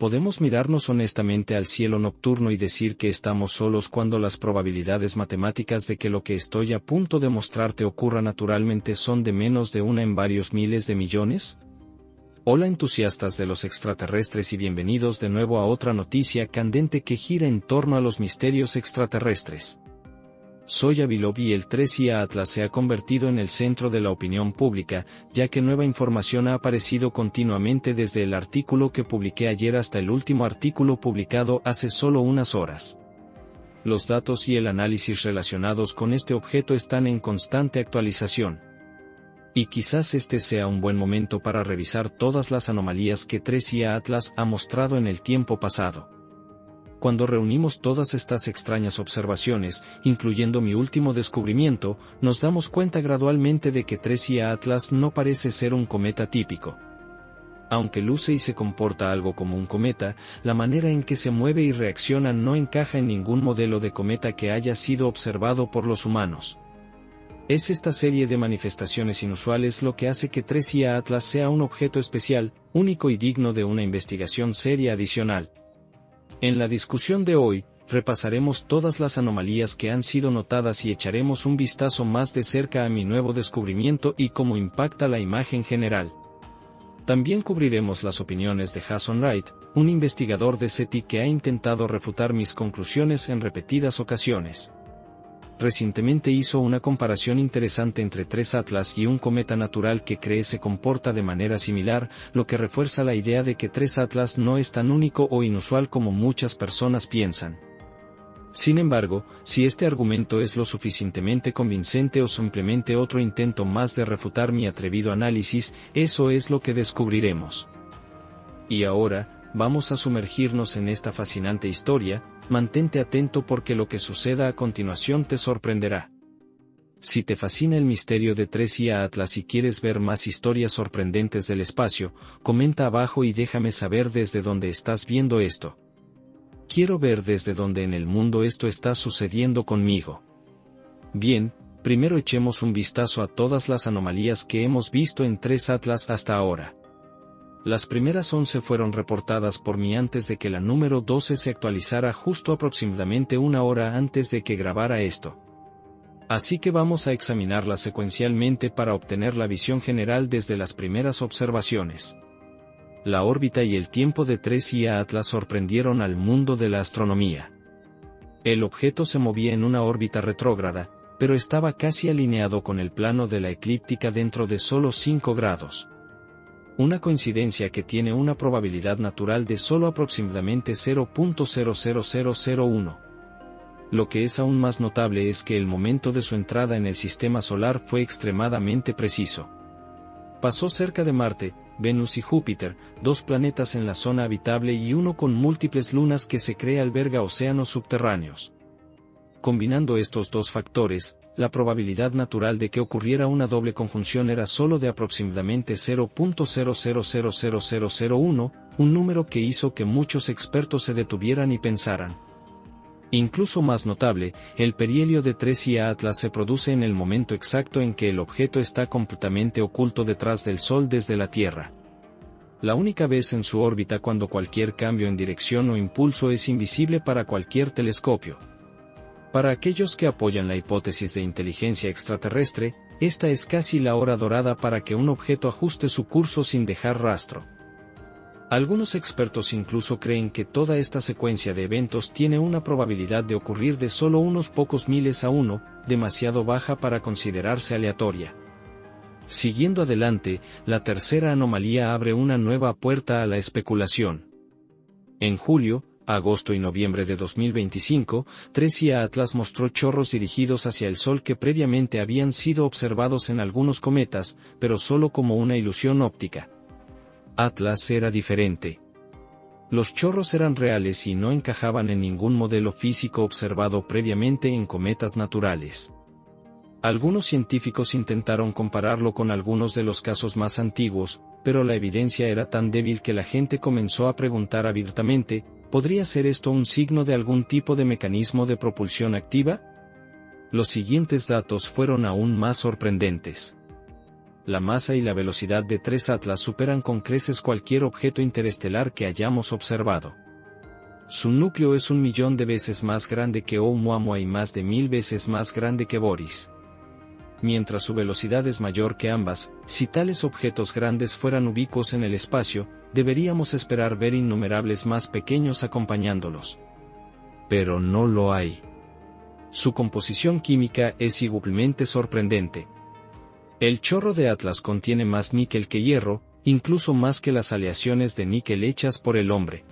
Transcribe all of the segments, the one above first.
podemos mirarnos honestamente al cielo nocturno y decir que estamos solos cuando las probabilidades matemáticas de que lo que estoy a punto de mostrarte ocurra naturalmente son de menos de una en varios miles de millones? Hola entusiastas de los extraterrestres y bienvenidos de nuevo a otra noticia candente que gira en torno a los misterios extraterrestres. Soy Avilov y el 3IA Atlas se ha convertido en el centro de la opinión pública, ya que nueva información ha aparecido continuamente desde el artículo que publiqué ayer hasta el último artículo publicado hace solo unas horas. Los datos y el análisis relacionados con este objeto están en constante actualización. Y quizás este sea un buen momento para revisar todas las anomalías que 3IA Atlas ha mostrado en el tiempo pasado. Cuando reunimos todas estas extrañas observaciones, incluyendo mi último descubrimiento, nos damos cuenta gradualmente de que 3IA Atlas no parece ser un cometa típico. Aunque luce y se comporta algo como un cometa, la manera en que se mueve y reacciona no encaja en ningún modelo de cometa que haya sido observado por los humanos. Es esta serie de manifestaciones inusuales lo que hace que 3IA Atlas sea un objeto especial, único y digno de una investigación seria adicional. En la discusión de hoy, repasaremos todas las anomalías que han sido notadas y echaremos un vistazo más de cerca a mi nuevo descubrimiento y cómo impacta la imagen general. También cubriremos las opiniones de Jason Wright, un investigador de SETI que ha intentado refutar mis conclusiones en repetidas ocasiones. Recientemente hizo una comparación interesante entre 3 Atlas y un cometa natural que cree se comporta de manera similar, lo que refuerza la idea de que 3 Atlas no es tan único o inusual como muchas personas piensan. Sin embargo, si este argumento es lo suficientemente convincente o simplemente otro intento más de refutar mi atrevido análisis, eso es lo que descubriremos. Y ahora, vamos a sumergirnos en esta fascinante historia. Mantente atento porque lo que suceda a continuación te sorprenderá. Si te fascina el misterio de 3IA Atlas y quieres ver más historias sorprendentes del espacio, comenta abajo y déjame saber desde dónde estás viendo esto. Quiero ver desde dónde en el mundo esto está sucediendo conmigo. Bien, primero echemos un vistazo a todas las anomalías que hemos visto en 3 Atlas hasta ahora. Las primeras 11 fueron reportadas por mí antes de que la número 12 se actualizara justo aproximadamente una hora antes de que grabara esto. Así que vamos a examinarlas secuencialmente para obtener la visión general desde las primeras observaciones. La órbita y el tiempo de 3IA Atlas sorprendieron al mundo de la astronomía. El objeto se movía en una órbita retrógrada, pero estaba casi alineado con el plano de la eclíptica dentro de solo 5 grados. Una coincidencia que tiene una probabilidad natural de solo aproximadamente 0.00001. Lo que es aún más notable es que el momento de su entrada en el sistema solar fue extremadamente preciso. Pasó cerca de Marte, Venus y Júpiter, 2 planetas en la zona habitable y uno con múltiples lunas que se cree alberga océanos subterráneos. Combinando estos dos factores, la probabilidad natural de que ocurriera una doble conjunción era solo de aproximadamente 0.0000001, un número que hizo que muchos expertos se detuvieran y pensaran. Incluso más notable, el perihelio de 3IA Atlas se produce en el momento exacto en que el objeto está completamente oculto detrás del Sol desde la Tierra. La única vez en su órbita cuando cualquier cambio en dirección o impulso es invisible para cualquier telescopio. Para aquellos que apoyan la hipótesis de inteligencia extraterrestre, esta es casi la hora dorada para que un objeto ajuste su curso sin dejar rastro. Algunos expertos incluso creen que toda esta secuencia de eventos tiene una probabilidad de ocurrir de solo unos pocos miles a 1, demasiado baja para considerarse aleatoria. Siguiendo adelante, la tercera anomalía abre una nueva puerta a la especulación. En julio, agosto y noviembre de 2025, 3IA Atlas mostró chorros dirigidos hacia el Sol que previamente habían sido observados en algunos cometas, pero solo como una ilusión óptica. Atlas era diferente. Los chorros eran reales y no encajaban en ningún modelo físico observado previamente en cometas naturales. Algunos científicos intentaron compararlo con algunos de los casos más antiguos, pero la evidencia era tan débil que la gente comenzó a preguntar abiertamente, ¿podría ser esto un signo de algún tipo de mecanismo de propulsión activa? Los siguientes datos fueron aún más sorprendentes. la masa y la velocidad de 3 Atlas superan con creces cualquier objeto interestelar que hayamos observado. Su núcleo es 1.000.000 de veces más grande que Oumuamua y más de 1.000 veces más grande que Boris. Mientras su velocidad es mayor que ambas, si tales objetos grandes fueran ubicuos en el espacio, deberíamos esperar ver innumerables más pequeños acompañándolos. Pero no lo hay. Su composición química es igualmente sorprendente. El chorro de Atlas contiene más níquel que hierro, incluso más que las aleaciones de níquel hechas por el hombre.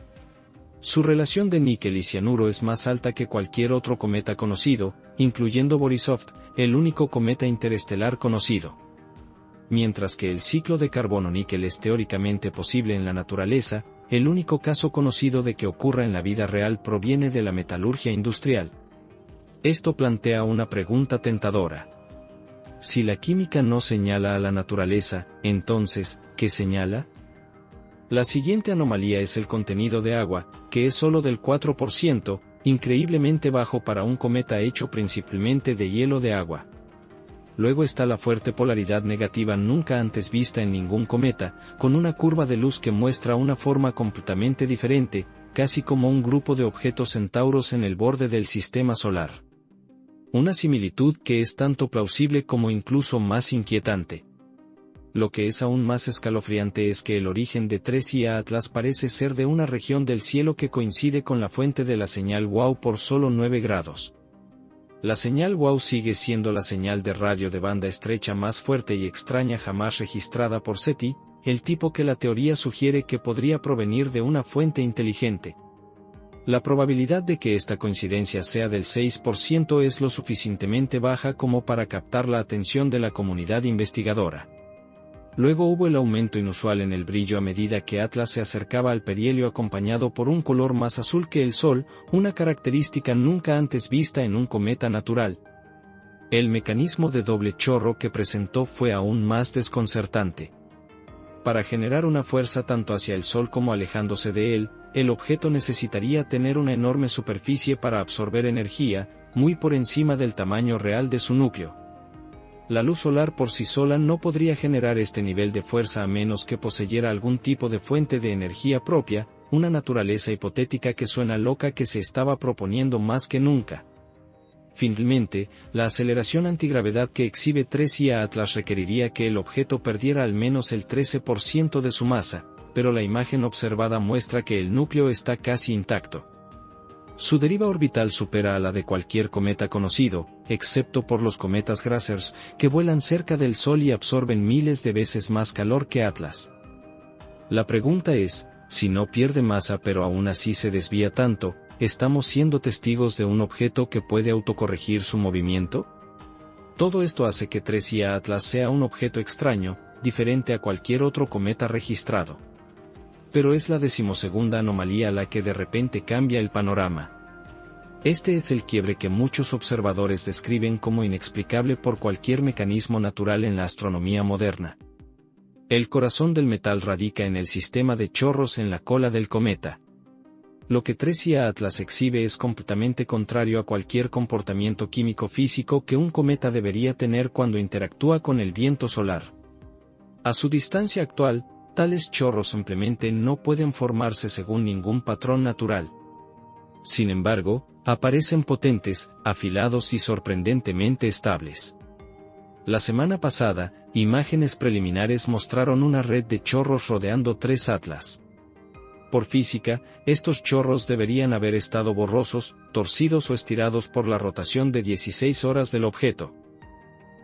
Su relación de níquel y cianuro es más alta que cualquier otro cometa conocido, incluyendo Borisov, el único cometa interestelar conocido. Mientras que el ciclo de carbono-níquel es teóricamente posible en la naturaleza, el único caso conocido de que ocurra en la vida real proviene de la metalurgia industrial. Esto plantea una pregunta tentadora. Si la química no señala a la naturaleza, entonces, ¿qué señala? La siguiente anomalía es el contenido de agua, que es solo del 4%, increíblemente bajo para un cometa hecho principalmente de hielo de agua. Luego está la fuerte polaridad negativa nunca antes vista en ningún cometa, con una curva de luz que muestra una forma completamente diferente, casi como un grupo de objetos centauros en el borde del sistema solar. Una similitud que es tanto plausible como incluso más inquietante. Lo que es aún más escalofriante es que el origen de 3IA Atlas parece ser de una región del cielo que coincide con la fuente de la señal WOW por solo 9 grados. La señal WOW sigue siendo la señal de radio de banda estrecha más fuerte y extraña jamás registrada por SETI, el tipo que la teoría sugiere que podría provenir de una fuente inteligente. La probabilidad de que esta coincidencia sea del 6% es lo suficientemente baja como para captar la atención de la comunidad investigadora. Luego hubo el aumento inusual en el brillo a medida que Atlas se acercaba al perihelio acompañado por un color más azul que el Sol, una característica nunca antes vista en un cometa natural. El mecanismo de doble chorro que presentó fue aún más desconcertante. Para generar una fuerza tanto hacia el Sol como alejándose de él, el objeto necesitaría tener una enorme superficie para absorber energía, muy por encima del tamaño real de su núcleo. La luz solar por sí sola no podría generar este nivel de fuerza a menos que poseyera algún tipo de fuente de energía propia, una naturaleza hipotética que suena loca que se estaba proponiendo más que nunca. Finalmente, la aceleración antigravedad que exhibe 3IA Atlas requeriría que el objeto perdiera al menos el 13% de su masa, pero la imagen observada muestra que el núcleo está casi intacto. Su deriva orbital supera a la de cualquier cometa conocido, excepto por los cometas Grasers, que vuelan cerca del Sol y absorben miles de veces más calor que Atlas. La pregunta es, si no pierde masa pero aún así se desvía tanto, ¿estamos siendo testigos de un objeto que puede autocorregir su movimiento? Todo esto hace que 3IA Atlas sea un objeto extraño, diferente a cualquier otro cometa registrado. Pero es la 12ª anomalía la que de repente cambia el panorama. Este es el quiebre que muchos observadores describen como inexplicable por cualquier mecanismo natural en la astronomía moderna. El corazón del metal radica en el sistema de chorros en la cola del cometa. Lo que 3IA Atlas exhibe es completamente contrario a cualquier comportamiento químico-físico que un cometa debería tener cuando interactúa con el viento solar. A su distancia actual, tales chorros simplemente no pueden formarse según ningún patrón natural. Sin embargo, aparecen potentes, afilados y sorprendentemente estables. La semana pasada, imágenes preliminares mostraron una red de chorros rodeando 3 Atlas. Por física, estos chorros deberían haber estado borrosos, torcidos o estirados por la rotación de 16 horas del objeto.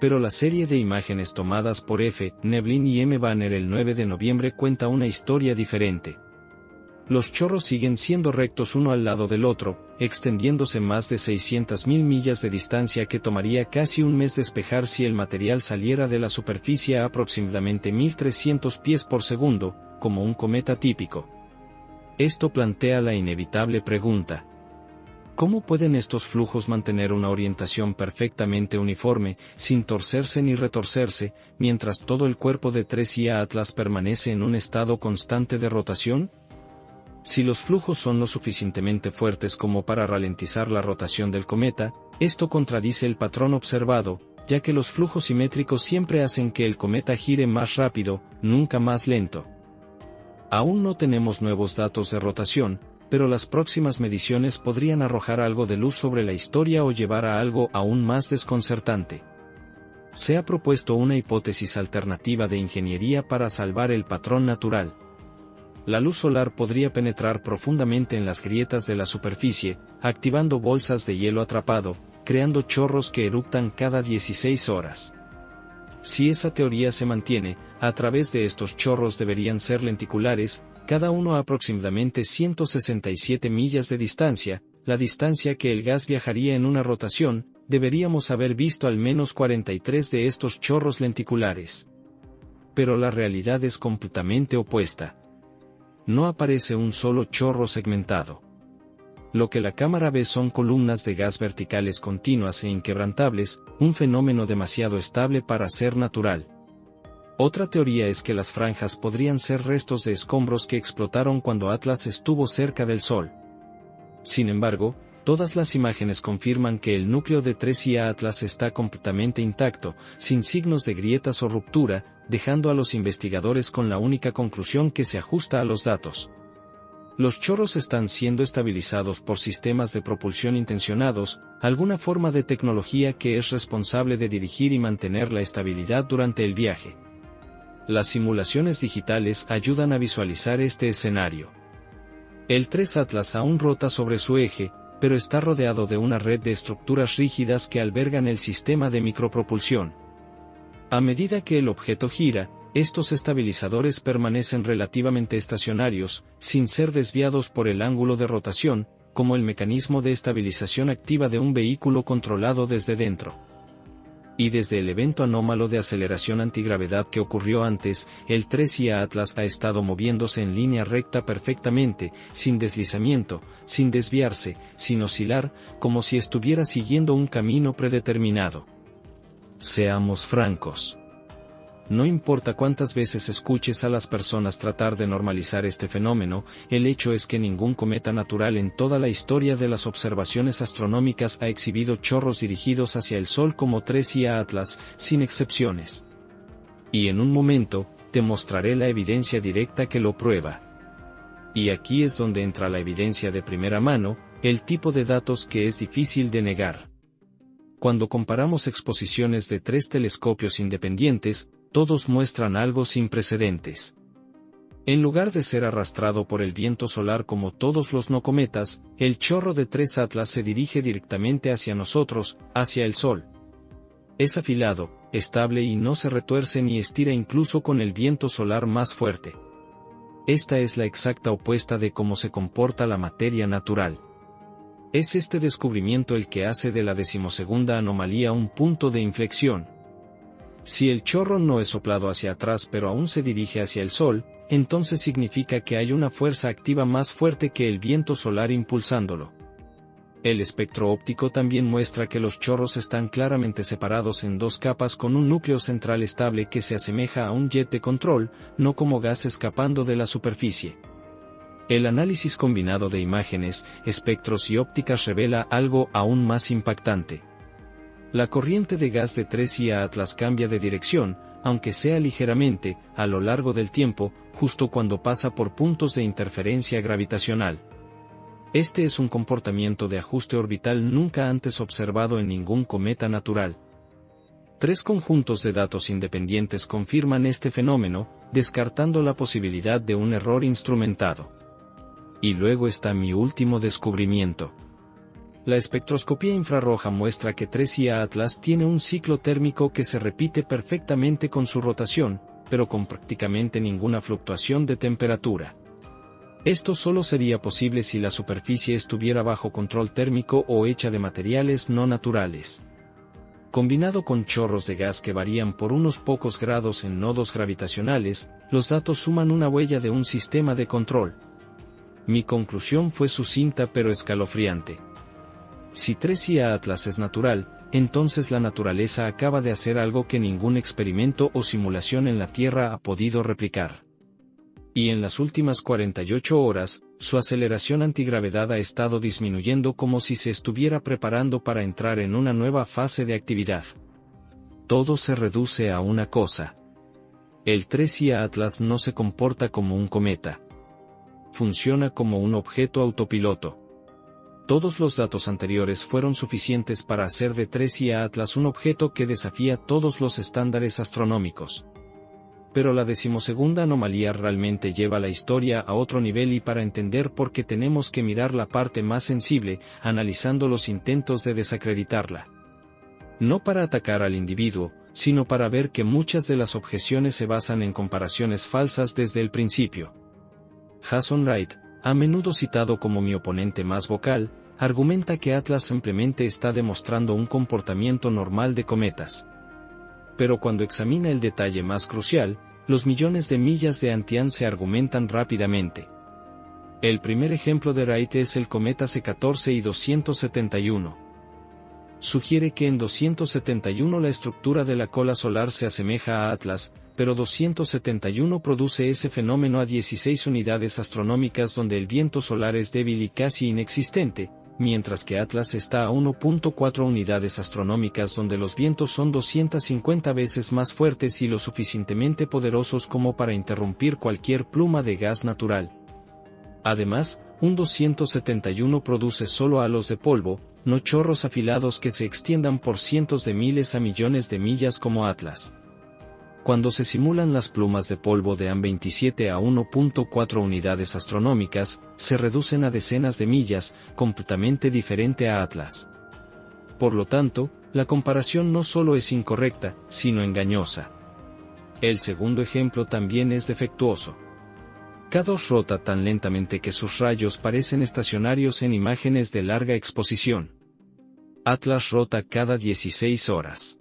Pero la serie de imágenes tomadas por F. Neblin y M. Banner el 9 de noviembre cuenta una historia diferente. Los chorros siguen siendo rectos uno al lado del otro, extendiéndose más de 600.000 millas de distancia que tomaría casi un mes despejar si el material saliera de la superficie a aproximadamente 1.300 pies por segundo, como un cometa típico. Esto plantea la inevitable pregunta: ¿cómo pueden estos flujos mantener una orientación perfectamente uniforme, sin torcerse ni retorcerse, mientras todo el cuerpo de 3IA Atlas permanece en un estado constante de rotación? Si los flujos son lo suficientemente fuertes como para ralentizar la rotación del cometa, esto contradice el patrón observado, ya que los flujos simétricos siempre hacen que el cometa gire más rápido, nunca más lento. Aún no tenemos nuevos datos de rotación, pero las próximas mediciones podrían arrojar algo de luz sobre la historia o llevar a algo aún más desconcertante. Se ha propuesto una hipótesis alternativa de ingeniería para salvar el patrón natural. La luz solar podría penetrar profundamente en las grietas de la superficie, activando bolsas de hielo atrapado, creando chorros que eruptan cada 16 horas. Si esa teoría se mantiene, a través de estos chorros deberían ser lenticulares, cada uno a aproximadamente 167 millas de distancia, la distancia que el gas viajaría en una rotación. Deberíamos haber visto al menos 43 de estos chorros lenticulares. Pero la realidad es completamente opuesta. No aparece un solo chorro segmentado. Lo que la cámara ve son columnas de gas verticales continuas e inquebrantables, un fenómeno demasiado estable para ser natural. Otra teoría es que las franjas podrían ser restos de escombros que explotaron cuando Atlas estuvo cerca del Sol. Sin embargo, todas las imágenes confirman que el núcleo de 3IA Atlas está completamente intacto, sin signos de grietas o ruptura, dejando a los investigadores con la única conclusión que se ajusta a los datos. Los chorros están siendo estabilizados por sistemas de propulsión intencionados, alguna forma de tecnología que es responsable de dirigir y mantener la estabilidad durante el viaje. Las simulaciones digitales ayudan a visualizar este escenario. El 3 Atlas aún rota sobre su eje, pero está rodeado de una red de estructuras rígidas que albergan el sistema de micropropulsión. A medida que el objeto gira, estos estabilizadores permanecen relativamente estacionarios, sin ser desviados por el ángulo de rotación, como el mecanismo de estabilización activa de un vehículo controlado desde dentro. Y desde el evento anómalo de aceleración antigravedad que ocurrió antes, el 3IA Atlas ha estado moviéndose en línea recta perfectamente, sin deslizamiento, sin desviarse, sin oscilar, como si estuviera siguiendo un camino predeterminado. Seamos francos. No importa cuántas veces escuches a las personas tratar de normalizar este fenómeno, el hecho es que ningún cometa natural en toda la historia de las observaciones astronómicas ha exhibido chorros dirigidos hacia el Sol como 3IA Atlas, sin excepciones. Y en un momento, te mostraré la evidencia directa que lo prueba. Y aquí es donde entra la evidencia de primera mano, el tipo de datos que es difícil de negar. Cuando comparamos exposiciones de 3 telescopios independientes, todos muestran algo sin precedentes. En lugar de ser arrastrado por el viento solar como todos los no cometas, el chorro de 3 Atlas se dirige directamente hacia nosotros, hacia el Sol. Es afilado, estable y no se retuerce ni estira incluso con el viento solar más fuerte. Esta es la exacta opuesta de cómo se comporta la materia natural. Es este descubrimiento el que hace de la 12ª anomalía un punto de inflexión. Si el chorro no es soplado hacia atrás pero aún se dirige hacia el Sol, entonces significa que hay una fuerza activa más fuerte que el viento solar impulsándolo. El espectro óptico también muestra que los chorros están claramente separados en 2 capas con un núcleo central estable que se asemeja a un jet de control, no como gas escapando de la superficie. El análisis combinado de imágenes, espectros y ópticas revela algo aún más impactante. La corriente de gas de 3IA Atlas cambia de dirección, aunque sea ligeramente, a lo largo del tiempo, justo cuando pasa por puntos de interferencia gravitacional. Este es un comportamiento de ajuste orbital nunca antes observado en ningún cometa natural. 3 conjuntos de datos independientes confirman este fenómeno, descartando la posibilidad de un error instrumentado. Y luego está mi último descubrimiento. La espectroscopía infrarroja muestra que 3IA Atlas tiene un ciclo térmico que se repite perfectamente con su rotación, pero con prácticamente ninguna fluctuación de temperatura. Esto solo sería posible si la superficie estuviera bajo control térmico o hecha de materiales no naturales. Combinado con chorros de gas que varían por unos pocos grados en nodos gravitacionales, los datos suman una huella de un sistema de control. Mi conclusión fue sucinta pero escalofriante. Si 3IA Atlas es natural, entonces la naturaleza acaba de hacer algo que ningún experimento o simulación en la Tierra ha podido replicar. Y en las últimas 48 horas, su aceleración antigravedad ha estado disminuyendo como si se estuviera preparando para entrar en una nueva fase de actividad. todo se reduce a una cosa. El 3IA Atlas no se comporta como un cometa. Funciona como un objeto autopiloto. Todos los datos anteriores fueron suficientes para hacer de 3IA Atlas un objeto que desafía todos los estándares astronómicos. Pero la 12ª anomalía realmente lleva la historia a otro nivel, y para entender por qué tenemos que mirar la parte más sensible, analizando los intentos de desacreditarla. No para atacar al individuo, sino para ver que muchas de las objeciones se basan en comparaciones falsas desde el principio. Jason Wright, a menudo citado como mi oponente más vocal, argumenta que Atlas simplemente está demostrando un comportamiento normal de cometas. Pero cuando examina el detalle más crucial, los millones de millas de Antián se argumentan rápidamente. El primer ejemplo de Wright es el cometa C14 y 271. Sugiere que en 271 la estructura de la cola solar se asemeja a Atlas, pero 271 produce ese fenómeno a 16 unidades astronómicas donde el viento solar es débil y casi inexistente, mientras que Atlas está a 1.4 unidades astronómicas donde los vientos son 250 veces más fuertes y lo suficientemente poderosos como para interrumpir cualquier pluma de gas natural. Además, un 271 produce solo halos de polvo, no chorros afilados que se extiendan por cientos de miles a millones de millas como Atlas. Cuando se simulan las plumas de polvo de AN-27 a 1.4 unidades astronómicas, se reducen a decenas de millas, completamente diferente a Atlas. Por lo tanto, la comparación no solo es incorrecta, sino engañosa. El segundo ejemplo también es defectuoso. K2 rota tan lentamente que sus rayos parecen estacionarios en imágenes de larga exposición. Atlas rota cada 16 horas.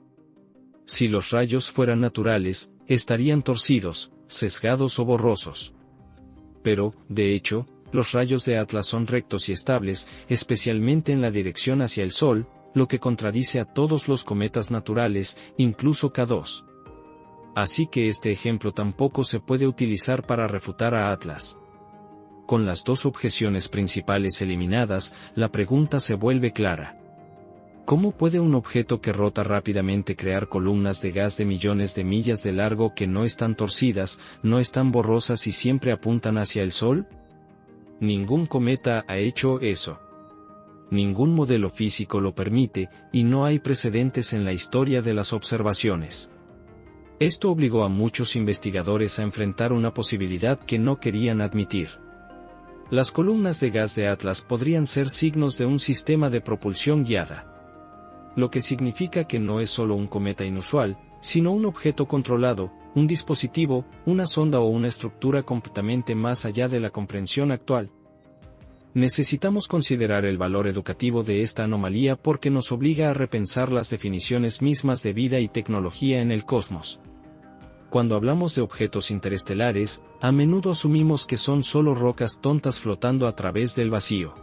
Si los rayos fueran naturales, estarían torcidos, sesgados o borrosos. Pero, de hecho, los rayos de Atlas son rectos y estables, especialmente en la dirección hacia el Sol, lo que contradice a todos los cometas naturales, incluso K2. Así que este ejemplo tampoco se puede utilizar para refutar a Atlas. Con las dos objeciones principales eliminadas, la pregunta se vuelve clara. ¿Cómo puede un objeto que rota rápidamente crear columnas de gas de millones de millas de largo que no están torcidas, no están borrosas y siempre apuntan hacia el Sol? Ningún cometa ha hecho eso. Ningún modelo físico lo permite, y no hay precedentes en la historia de las observaciones. Esto obligó a muchos investigadores a enfrentar una posibilidad que no querían admitir. Las columnas de gas de Atlas podrían ser signos de un sistema de propulsión guiada. Lo que significa que no es solo un cometa inusual, sino un objeto controlado, un dispositivo, una sonda o una estructura completamente más allá de la comprensión actual. Necesitamos considerar el valor educativo de esta anomalía porque nos obliga a repensar las definiciones mismas de vida y tecnología en el cosmos. Cuando hablamos de objetos interestelares, a menudo asumimos que son solo rocas tontas flotando a través del vacío.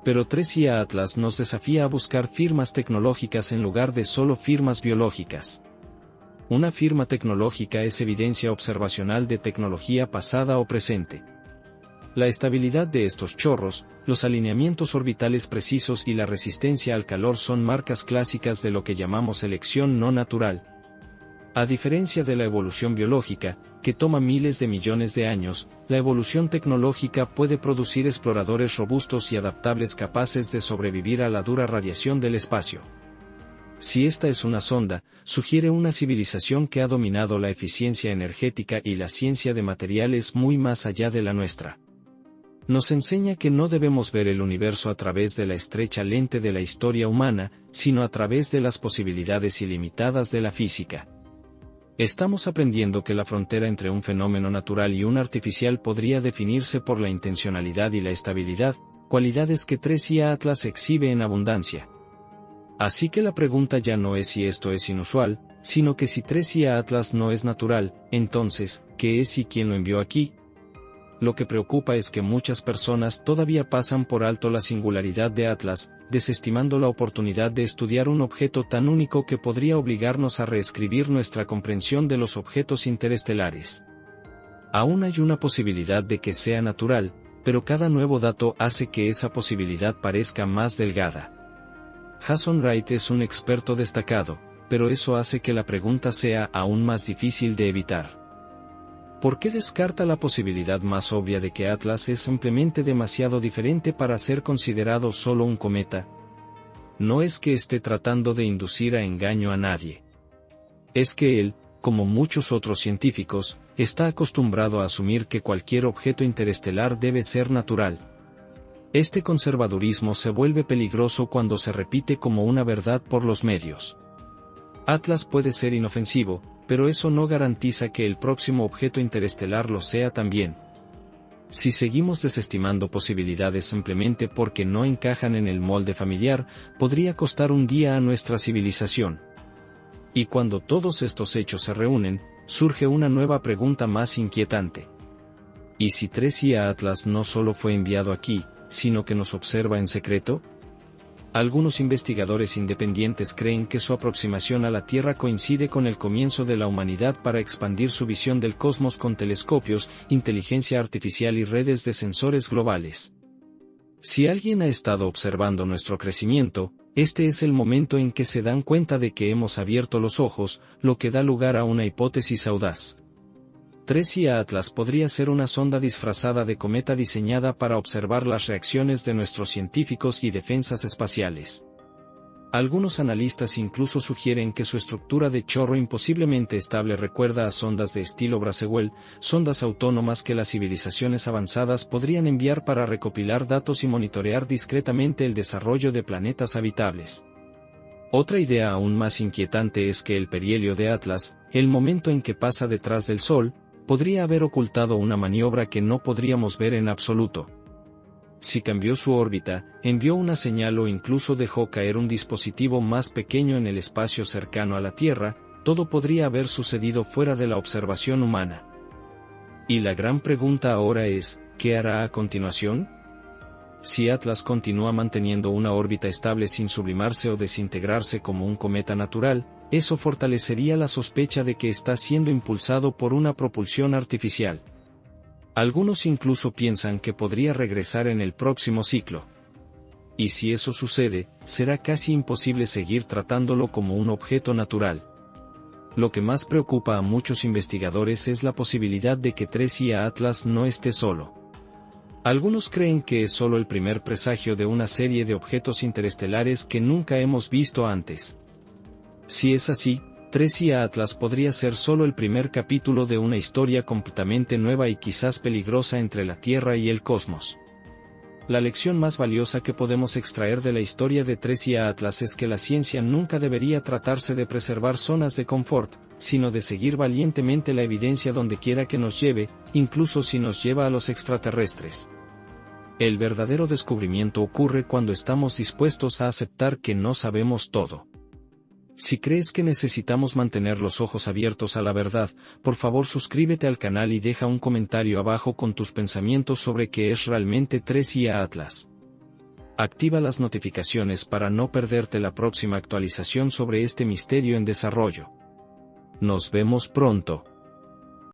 Pero 3IA Atlas nos desafía a buscar firmas tecnológicas en lugar de solo firmas biológicas. Una firma tecnológica es evidencia observacional de tecnología pasada o presente. La estabilidad de estos chorros, los alineamientos orbitales precisos y la resistencia al calor son marcas clásicas de lo que llamamos selección no natural. A diferencia de la evolución biológica, que toma miles de millones de años, la evolución tecnológica puede producir exploradores robustos y adaptables capaces de sobrevivir a la dura radiación del espacio. Si esta es una sonda, sugiere una civilización que ha dominado la eficiencia energética y la ciencia de materiales muy más allá de la nuestra. Nos enseña que no debemos ver el universo a través de la estrecha lente de la historia humana, sino a través de las posibilidades ilimitadas de la física. Estamos aprendiendo que la frontera entre un fenómeno natural y un artificial podría definirse por la intencionalidad y la estabilidad, cualidades que 3IA Atlas exhibe en abundancia. Así que la pregunta ya no es si esto es inusual, sino que si 3IA Atlas no es natural, entonces, ¿qué es y quién lo envió aquí? Lo que preocupa es que muchas personas todavía pasan por alto la singularidad de Atlas, desestimando la oportunidad de estudiar un objeto tan único que podría obligarnos a reescribir nuestra comprensión de los objetos interestelares. Aún hay una posibilidad de que sea natural, pero cada nuevo dato hace que esa posibilidad parezca más delgada. Jason Wright es un experto destacado, pero eso hace que la pregunta sea aún más difícil de evitar. ¿Por qué descarta la posibilidad más obvia de que Atlas es simplemente demasiado diferente para ser considerado solo un cometa? No es que esté tratando de inducir a engaño a nadie. Es que él, como muchos otros científicos, está acostumbrado a asumir que cualquier objeto interestelar debe ser natural. Este conservadurismo se vuelve peligroso cuando se repite como una verdad por los medios. Atlas puede ser inofensivo, pero eso no garantiza que el próximo objeto interestelar lo sea también. Si seguimos desestimando posibilidades simplemente porque no encajan en el molde familiar, podría costar un día a nuestra civilización. Y cuando todos estos hechos se reúnen, surge una nueva pregunta más inquietante. ¿Y si 3IA Atlas no solo fue enviado aquí, sino que nos observa en secreto? Algunos investigadores independientes creen que su aproximación a la Tierra coincide con el comienzo de la humanidad para expandir su visión del cosmos con telescopios, inteligencia artificial y redes de sensores globales. Si alguien ha estado observando nuestro crecimiento, este es el momento en que se dan cuenta de que hemos abierto los ojos, lo que da lugar a una hipótesis audaz. 3IA Atlas podría ser una sonda disfrazada de cometa diseñada para observar las reacciones de nuestros científicos y defensas espaciales. Algunos analistas incluso sugieren que su estructura de chorro imposiblemente estable recuerda a sondas de estilo Brasewell, sondas autónomas que las civilizaciones avanzadas podrían enviar para recopilar datos y monitorear discretamente el desarrollo de planetas habitables. Otra idea aún más inquietante es que el perihelio de Atlas, el momento en que pasa detrás del Sol, podría haber ocultado una maniobra que no podríamos ver en absoluto. Si cambió su órbita, envió una señal o incluso dejó caer un dispositivo más pequeño en el espacio cercano a la Tierra, todo podría haber sucedido fuera de la observación humana. Y la gran pregunta ahora es, ¿qué hará a continuación? Si Atlas continúa manteniendo una órbita estable sin sublimarse o desintegrarse como un cometa natural, eso fortalecería la sospecha de que está siendo impulsado por una propulsión artificial. Algunos incluso piensan que podría regresar en el próximo ciclo. Y si eso sucede, será casi imposible seguir tratándolo como un objeto natural. Lo que más preocupa a muchos investigadores es la posibilidad de que 3IA Atlas no esté solo. Algunos creen que es solo el primer presagio de una serie de objetos interestelares que nunca hemos visto antes. Si es así, 3IA Atlas podría ser solo el primer capítulo de una historia completamente nueva y quizás peligrosa entre la Tierra y el cosmos. La lección más valiosa que podemos extraer de la historia de 3IA Atlas es que la ciencia nunca debería tratarse de preservar zonas de confort, sino de seguir valientemente la evidencia donde quiera que nos lleve, incluso si nos lleva a los extraterrestres. El verdadero descubrimiento ocurre cuando estamos dispuestos a aceptar que no sabemos todo. Si crees que necesitamos mantener los ojos abiertos a la verdad, por favor suscríbete al canal y deja un comentario abajo con tus pensamientos sobre qué es realmente 3IA Atlas. Activa las notificaciones para no perderte la próxima actualización sobre este misterio en desarrollo. Nos vemos pronto.